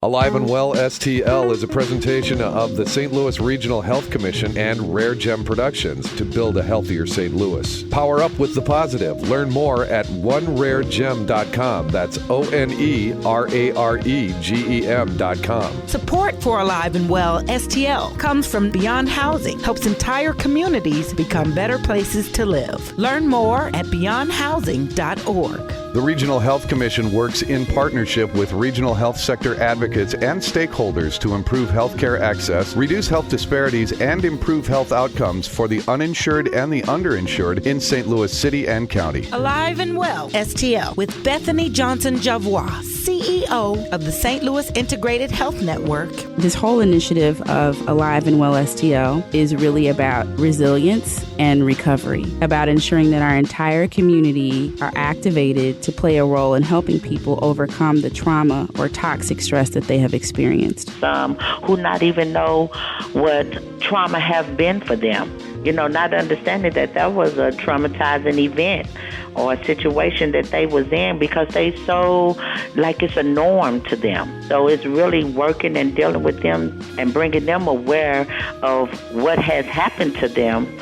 Alive and Well STL is a presentation of the St. Louis Regional Health Commission and Rare Gem Productions to build a healthier St. Louis. Power up with the positive. Learn more at oneraregem.com. That's ONERAREGEM.com. Support for Alive and Well STL comes from Beyond Housing, helps entire communities become better places to live. Learn more at beyondhousing.org. The Regional Health Commission works in partnership with regional health sector advocates and stakeholders to improve healthcare access, reduce health disparities, and improve health outcomes for the uninsured and the underinsured in St. Louis City and County. Alive and Well STL with Bethany Johnson-Javois, CEO of the St. Louis Integrated Health Network. This whole initiative of Alive and Well STL is really about resilience and recovery, about ensuring that our entire community are activated to play a role in helping people overcome the trauma or toxic stress that they have experienced. Some who not even know what trauma have been for them. Not understanding that was a traumatizing event or a situation that they was in because they so like it's a norm to them. So it's really working and dealing with them and bringing them aware of what has happened to them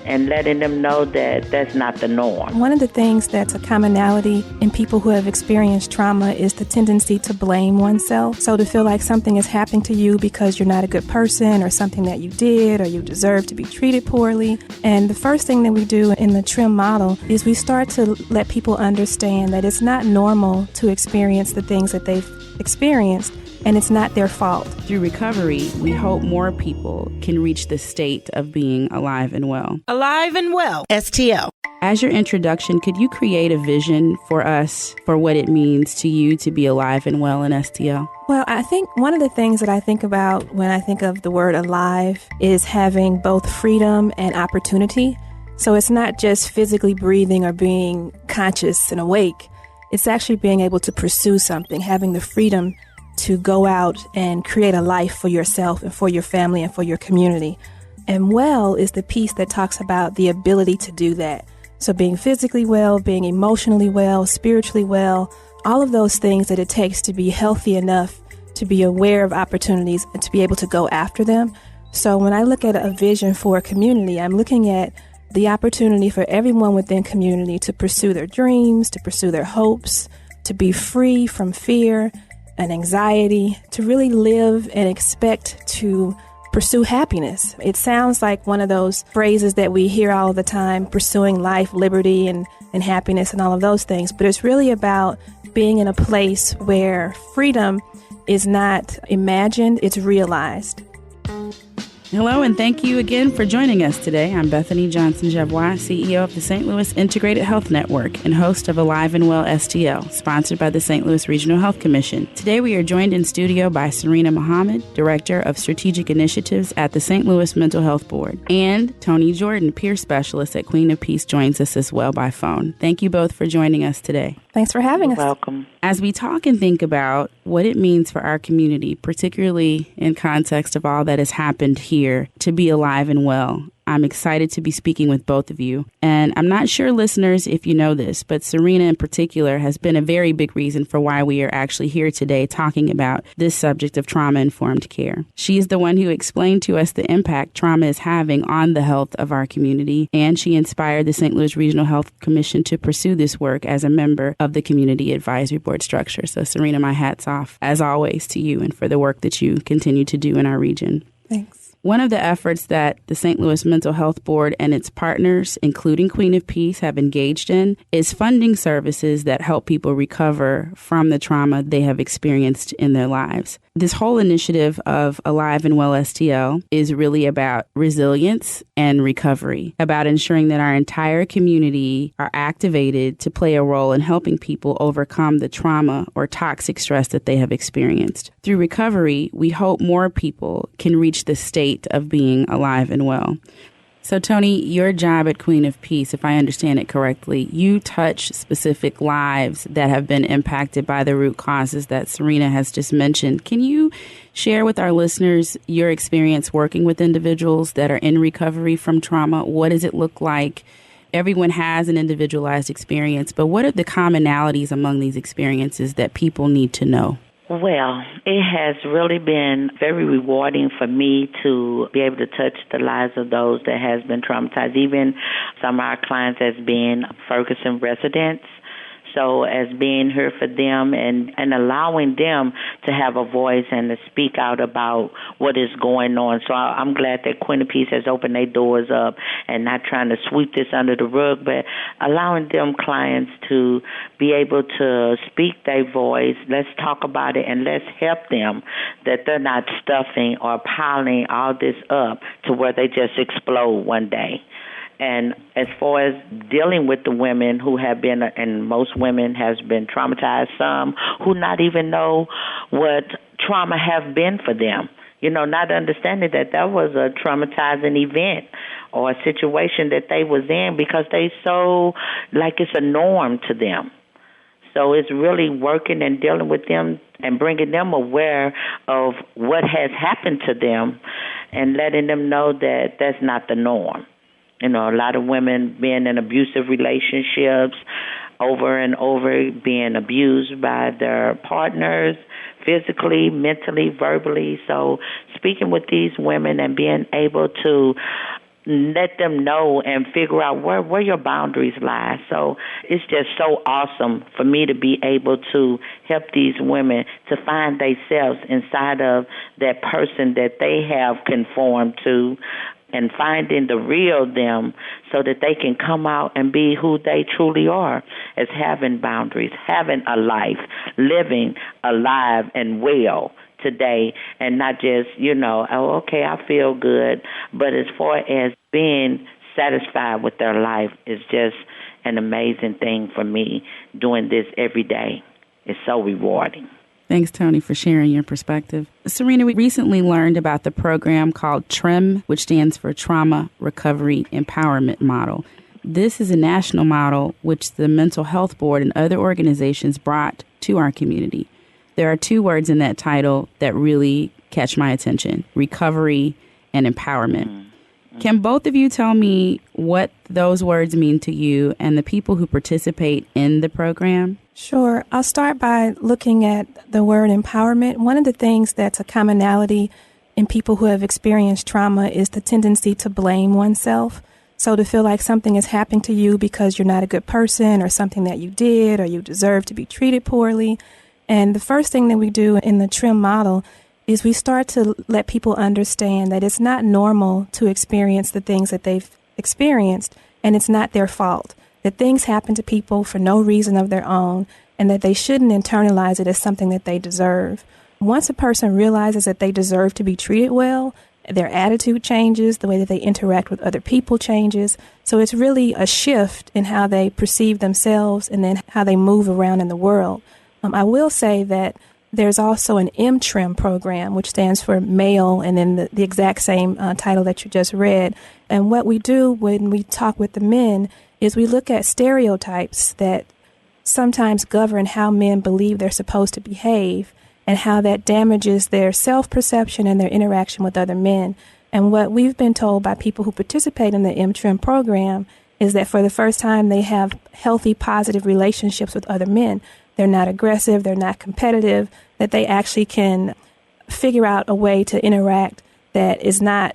and letting them know that that's not the norm. One of the things that's a commonality in people who have experienced trauma is the tendency to blame oneself. So to feel like something is happening to you because you're not a good person or something that you did or you deserve to be treated poorly. And the first thing that we do in the TRIM model is we start to let people understand that it's not normal to experience the things that they've experienced, and it's not their fault. Through recovery, we hope more people can reach the state of being alive and well. Alive and Well STL. As your introduction, could you create a vision for us for what it means to you to be alive and well in STL? Well, I think one of the things that I think about when I think of the word alive is having both freedom and opportunity. So it's not just physically breathing or being conscious and awake. It's actually being able to pursue something, having the freedom to go out and create a life for yourself and for your family and for your community. And well is the piece that talks about the ability to do that. So being physically well, being emotionally well, spiritually well, all of those things that it takes to be healthy enough to be aware of opportunities and to be able to go after them. So when I look at a vision for a community, I'm looking at the opportunity for everyone within community to pursue their dreams, to pursue their hopes, to be free from fear and anxiety, to really live and expect to pursue happiness. It sounds like one of those phrases that we hear all the time, pursuing life, liberty, and happiness and all of those things. But it's really about being in a place where freedom is not imagined, it's realized. Hello, and thank you again for joining us today. I'm Bethany Johnson-Javois, CEO of the St. Louis Integrated Health Network and host of Alive and Well STL, sponsored by the St. Louis Regional Health Commission. Today, we are joined in studio by Serena Mohammed, Director of Strategic Initiatives at the St. Louis Mental Health Board, and Toni Jordan, Peer Specialist at Queen of Peace, joins us as well by phone. Thank you both for joining us today. Thanks for having us. You're welcome. As we talk and think about what it means for our community, particularly in context of all that has happened here, to be alive and well, I'm excited to be speaking with both of you. And I'm not sure, listeners, if you know this, but Serena in particular has been a very big reason for why we are actually here today talking about this subject of trauma-informed care. She is the one who explained to us the impact trauma is having on the health of our community, and she inspired the St. Louis Regional Health Commission to pursue this work as a member of the Community Advisory Board structure. So, Serena, my hat's off, as always, to you and for the work that you continue to do in our region. Thanks. One of the efforts that the St. Louis Mental Health Board and its partners, including Queen of Peace, have engaged in is funding services that help people recover from the trauma they have experienced in their lives. This whole initiative of Alive and Well STL is really about resilience and recovery, about ensuring that our entire community are activated to play a role in helping people overcome the trauma or toxic stress that they have experienced. Through recovery, we hope more people can reach the state of being alive and well. So, Toni, your job at Queen of Peace, if I understand it correctly, you touch specific lives that have been impacted by the root causes that Serena has just mentioned. Can you share with our listeners your experience working with individuals that are in recovery from trauma? What does it look like? Everyone has an individualized experience, but what are the commonalities among these experiences that people need to know? Well, it has really been very rewarding for me to be able to touch the lives of those that has been traumatized, even some of our clients as being Ferguson residents. So as being here for them and allowing them to have a voice and to speak out about what is going on. So I'm glad that Queen of Peace has opened their doors up and not trying to sweep this under the rug, but allowing them clients to be able to speak their voice. Let's talk about it and let's help them that they're not stuffing or piling all this up to where they just explode one day. And as far as dealing with the women who have been, and most women has been traumatized, some who not even know what trauma have been for them, not understanding that was a traumatizing event or a situation that they was in because they so like it's a norm to them. So it's really working and dealing with them and bringing them aware of what has happened to them and letting them know that that's not the norm. A lot of women being in abusive relationships over and over, being abused by their partners physically, mentally, verbally. So speaking with these women and being able to let them know and figure out where your boundaries lie. So it's just so awesome for me to be able to help these women to find themselves inside of that person that they have conformed to, and finding the real them so that they can come out and be who they truly are, as having boundaries, having a life, living alive and well today, and not just, okay, I feel good, but as far as being satisfied with their life is just an amazing thing for me. Doing this every day is so rewarding. Thanks, Toni, for sharing your perspective. Serena, we recently learned about the program called TRIM, which stands for Trauma Recovery Empowerment Model. This is a national model which the Mental Health Board and other organizations brought to our community. There are two words in that title that really catch my attention: recovery and empowerment. Can both of you tell me what those words mean to you and the people who participate in the program? Sure. I'll start by looking at the word empowerment. One of the things that's a commonality in people who have experienced trauma is the tendency to blame oneself. So to feel like something is happening to you because you're not a good person or something that you did or you deserve to be treated poorly. And the first thing that we do in the TRIM model is we start to let people understand that it's not normal to experience the things that they've experienced, and it's not their fault. That things happen to people for no reason of their own, and that they shouldn't internalize it as something that they deserve. Once a person realizes that they deserve to be treated well, their attitude changes, the way that they interact with other people changes. So it's really a shift in how they perceive themselves and then how they move around in the world. I will say that there's also an MTRIM program, which stands for male, and then the exact same title that you just read. And what we do when we talk with the men is we look at stereotypes that sometimes govern how men believe they're supposed to behave and how that damages their self-perception and their interaction with other men. And what we've been told by people who participate in the MTRIM program is that for the first time they have healthy, positive relationships with other men. They're not aggressive, they're not competitive, that they actually can figure out a way to interact that is not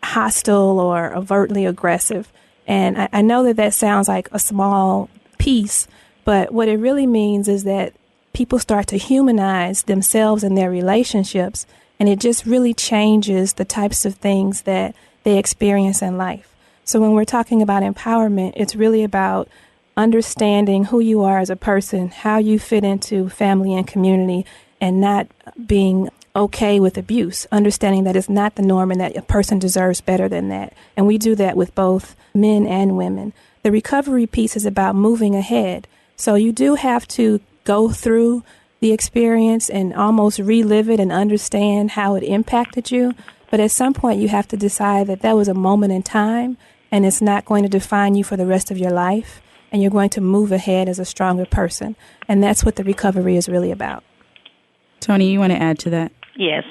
hostile or overtly aggressive. And I know that that sounds like a small piece, but what it really means is that people start to humanize themselves and their relationships, and it just really changes the types of things that they experience in life. So when we're talking about empowerment, it's really about understanding who you are as a person, how you fit into family and community, and not being okay with abuse, understanding that it's not the norm and that a person deserves better than that. And we do that with both men and women. The recovery piece is about moving ahead. So you do have to go through the experience and almost relive it and understand how it impacted you. But at some point you have to decide that that was a moment in time and it's not going to define you for the rest of your life. And you're going to move ahead as a stronger person. And that's what the recovery is really about. Toni, you want to add to that? Yes.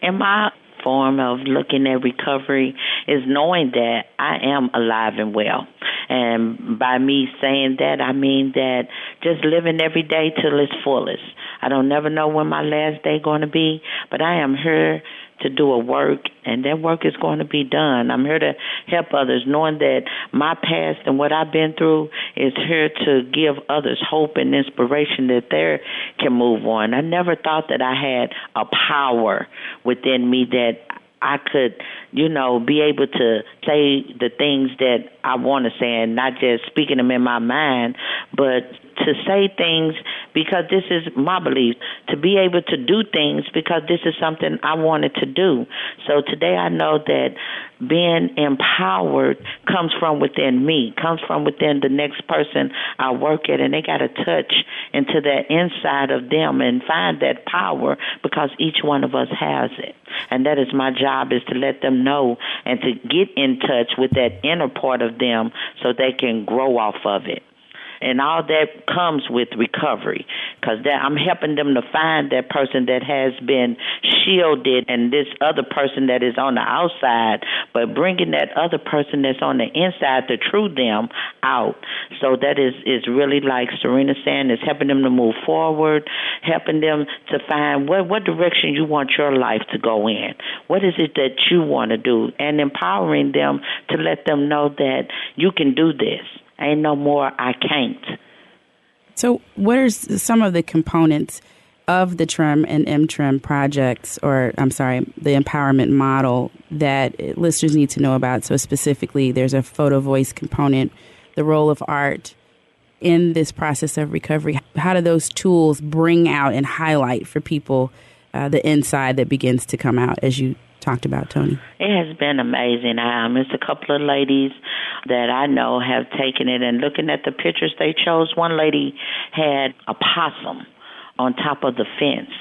And my form of looking at recovery is knowing that I am alive and well. And by me saying that, I mean that just living every day till its fullest. I don't never know when my last day going to be, but I am here to do a work, and that work is going to be done. I'm here to help others, knowing that my past and what I've been through is here to give others hope and inspiration that they can move on. I never thought that I had a power within me that I could, be able to say the things that I want to say and not just speaking them in my mind, but to say things because this is my belief, to be able to do things because this is something I wanted to do. So today I know that being empowered comes from within me, comes from within the next person I work at, and they got to touch into that inside of them and find that power because each one of us has it. And that is my job, is to let them know and to get in touch with that inner part of them so they can grow off of it. And all that comes with recovery, because I'm helping them to find that person that has been shielded and this other person that is on the outside, but bringing that other person that's on the inside, the true them, out. So that is really, like Serena saying, is helping them to move forward, helping them to find what direction you want your life to go in. What is it that you want to do? And empowering them to let them know that you can do this. Ain't no more I can't. So what are some of the components of the TRIM and MTRIM projects, the empowerment model that listeners need to know about? So specifically, there's a photo voice component, the role of art in this process of recovery. How do those tools bring out and highlight for people the inside that begins to come out, as you talked about, Toni? It has been amazing. It's a couple of ladies that I know have taken it, and looking at the pictures they chose, one lady had a possum on top of the fence.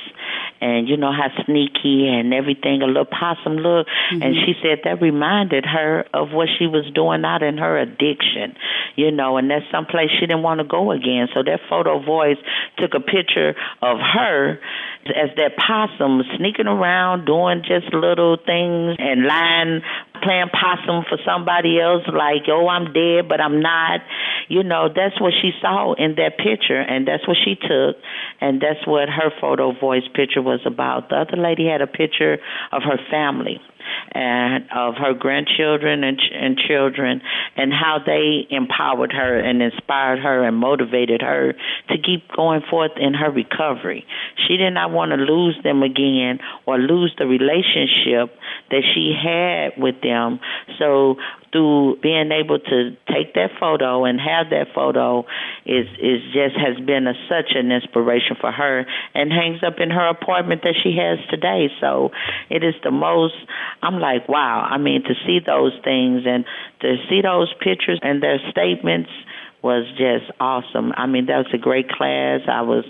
And you know how sneaky and everything a little possum look. Mm-hmm. And she said that reminded her of what she was doing out in her addiction, and that's someplace she didn't want to go again. So that photo voice took a picture of her as that possum sneaking around, doing just little things and lying, playing possum for somebody else, like, oh, I'm dead, but I'm not. That's what she saw in that picture, and that's what she took, and that's what her photo voice picture was about. The other lady had a picture of her family and of her grandchildren and children, and how they empowered her and inspired her and motivated her to keep going forth in her recovery. She did not want to lose them again or lose the relationship that she had with them. So through being able to take that photo and have that photo is just has been such an inspiration for her, and hangs up in her apartment that she has today. So it is the most, I'm like, wow. I mean, to see those things and to see those pictures and their statements was just awesome. I mean, that was a great class. I was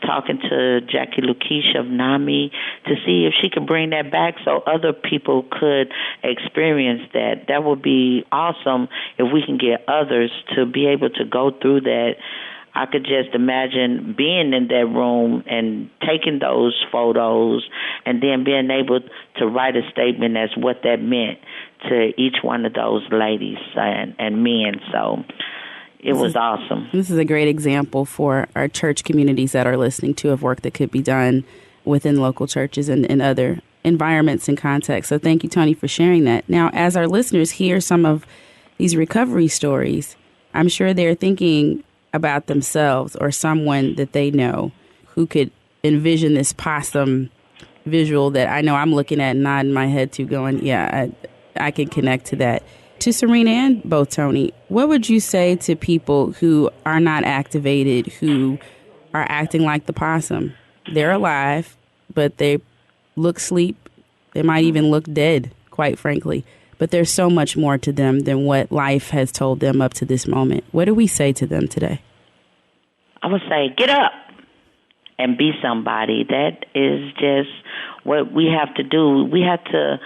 talking to Jackie Lakeisha of NAMI to see if she could bring that back so other people could experience that. That would be awesome if we can get others to be able to go through that. I could just imagine being in that room and taking those photos and then being able to write a statement as what that meant to each one of those ladies and men. So it was awesome. This is a great example for our church communities that are listening to of work that could be done within local churches and other environments and contexts. So thank you, Toni, for sharing that. Now, as our listeners hear some of these recovery stories, I'm sure they're thinking about themselves or someone that they know who could envision this possum visual that I know I'm looking at, nodding my head to, going, yeah, I can connect to that. To Serena and both Toni, what would you say to people who are not activated, who are acting like the possum? They're alive, but they look asleep. They might even look dead, quite frankly. But there's so much more to them than what life has told them up to this moment. What do we say to them today? I would say, get up and be somebody. That is just what we have to do. We have to,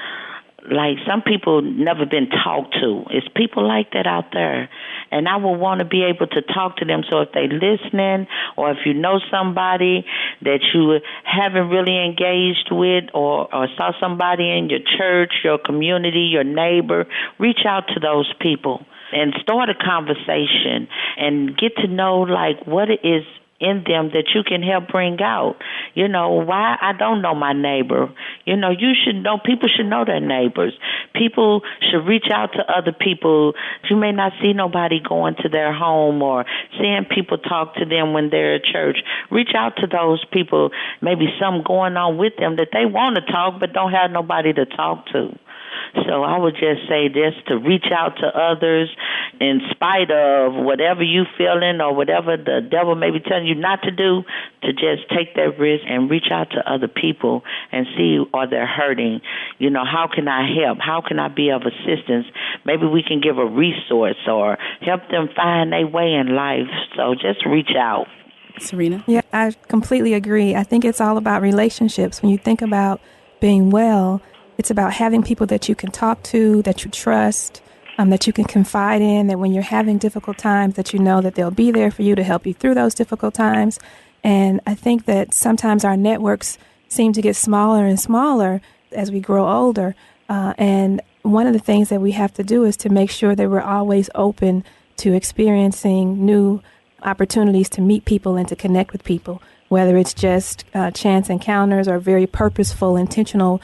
like, some people never been talked to. It's people like that out there. And I would want to be able to talk to them. So if they're listening, or if you know somebody that you haven't really engaged with, or saw somebody in your church, your community, your neighbor, reach out to those people and start a conversation and get to know, like, what is in them that you can help bring out. Why I don't know my neighbor. You should know, people should know their neighbors. People should reach out to other people. You may not see nobody going to their home or seeing people talk to them when they're at church. Reach out to those people, maybe something going on with them that they want to talk but don't have nobody to talk to. So I would just say this, to reach out to others in spite of whatever you feeling or whatever the devil may be telling you not to do, to just take that risk and reach out to other people and see, are they hurting? How can I help? How can I be of assistance? Maybe we can give a resource or help them find their way in life. So just reach out. Serena? Yeah, I completely agree. I think it's all about relationships. When you think about being well, it's about having people that you can talk to, that you trust, that you can confide in, that when you're having difficult times, that you know that they'll be there for you to help you through those difficult times. And I think that sometimes our networks seem to get smaller and smaller as we grow older. And one of the things that we have to do is to make sure that we're always open to experiencing new opportunities to meet people and to connect with people, whether it's just chance encounters or very purposeful, intentional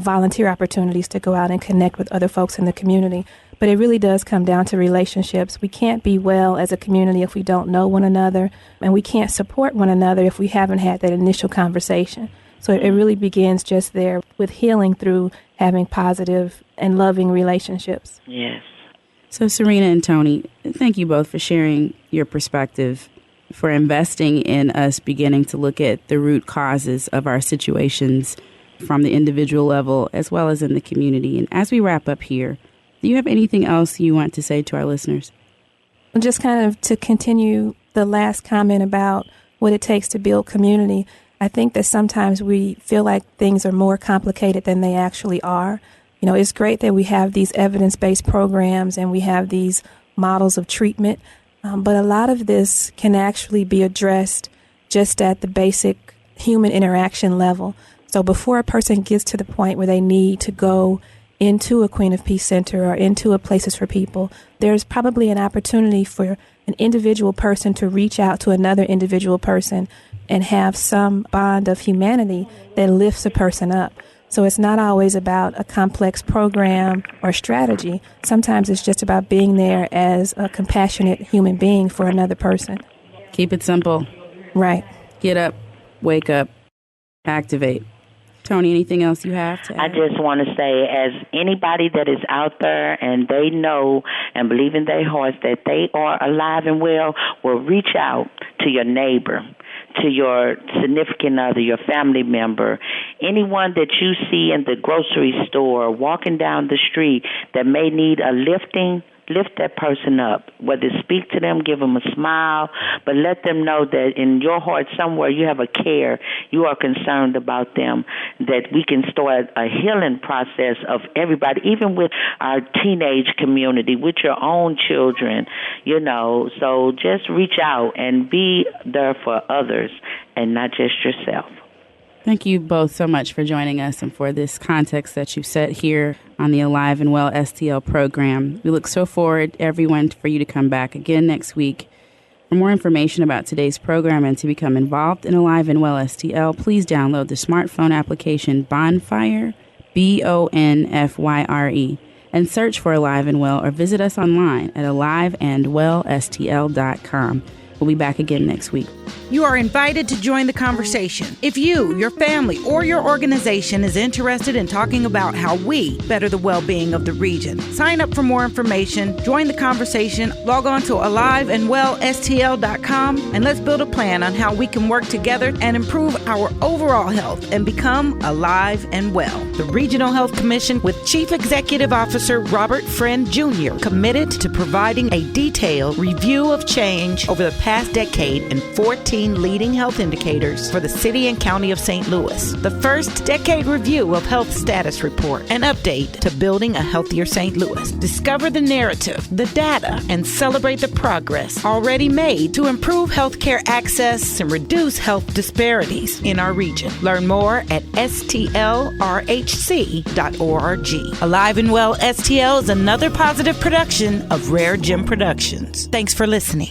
volunteer opportunities to go out and connect with other folks in the community. But it really does come down to relationships. We can't be well as a community if we don't know one another, and we can't support one another if we haven't had that initial conversation. So it really begins just there with healing through having positive and loving relationships. Yes. So Serena and Toni, thank you both for sharing your perspective, for investing in us beginning to look at the root causes of our situations from the individual level as well as in the community. And as we wrap up here, do you have anything else you want to say to our listeners? Just kind of to continue the last comment about what it takes to build community, I think that sometimes we feel like things are more complicated than they actually are. It's great that we have these evidence-based programs and we have these models of treatment, but a lot of this can actually be addressed just at the basic human interaction level. So before a person gets to the point where they need to go into a Queen of Peace Center or into a Places for People, there's probably an opportunity for an individual person to reach out to another individual person and have some bond of humanity that lifts a person up. So it's not always about a complex program or strategy. Sometimes it's just about being there as a compassionate human being for another person. Keep it simple. Right. Get up, wake up, activate. Toni, anything else you have to add? I just want to say, as anybody that is out there and they know and believe in their hearts that they are alive and well, will reach out to your neighbor, to your significant other, your family member, anyone that you see in the grocery store, walking down the street that may need a lifting. Lift that person up, whether speak to them, give them a smile, but let them know that in your heart somewhere you have a care, you are concerned about them, that we can start a healing process of everybody, even with our teenage community, with your own children, so just reach out and be there for others and not just yourself. Thank you both so much for joining us and for this context that you've set here on the Alive and Well STL program. We look so forward, everyone, for you to come back again next week. For more information about today's program and to become involved in Alive and Well STL, please download the smartphone application Bonfire, BONFYRE, and search for Alive and Well or visit us online at aliveandwellstl.com. We'll be back again next week. You are invited to join the conversation. If you, your family, or your organization is interested in talking about how we better the well-being of the region, sign up for more information, join the conversation, log on to aliveandwellstl.com, and let's build a plan on how we can work together and improve our overall health and become alive and well. The Regional Health Commission, with Chief Executive Officer Robert Friend Jr., committed to providing a detailed review of change over the past decade and 14 leading health indicators for the city and county of St. Louis. The first decade review of health status report, an update to building a healthier St. Louis. Discover the narrative, the data, and celebrate the progress already made to improve healthcare access and reduce health disparities in our region. Learn more at stlrhc.org. Alive and Well STL is another positive production of Rare Gem Productions. Thanks for listening.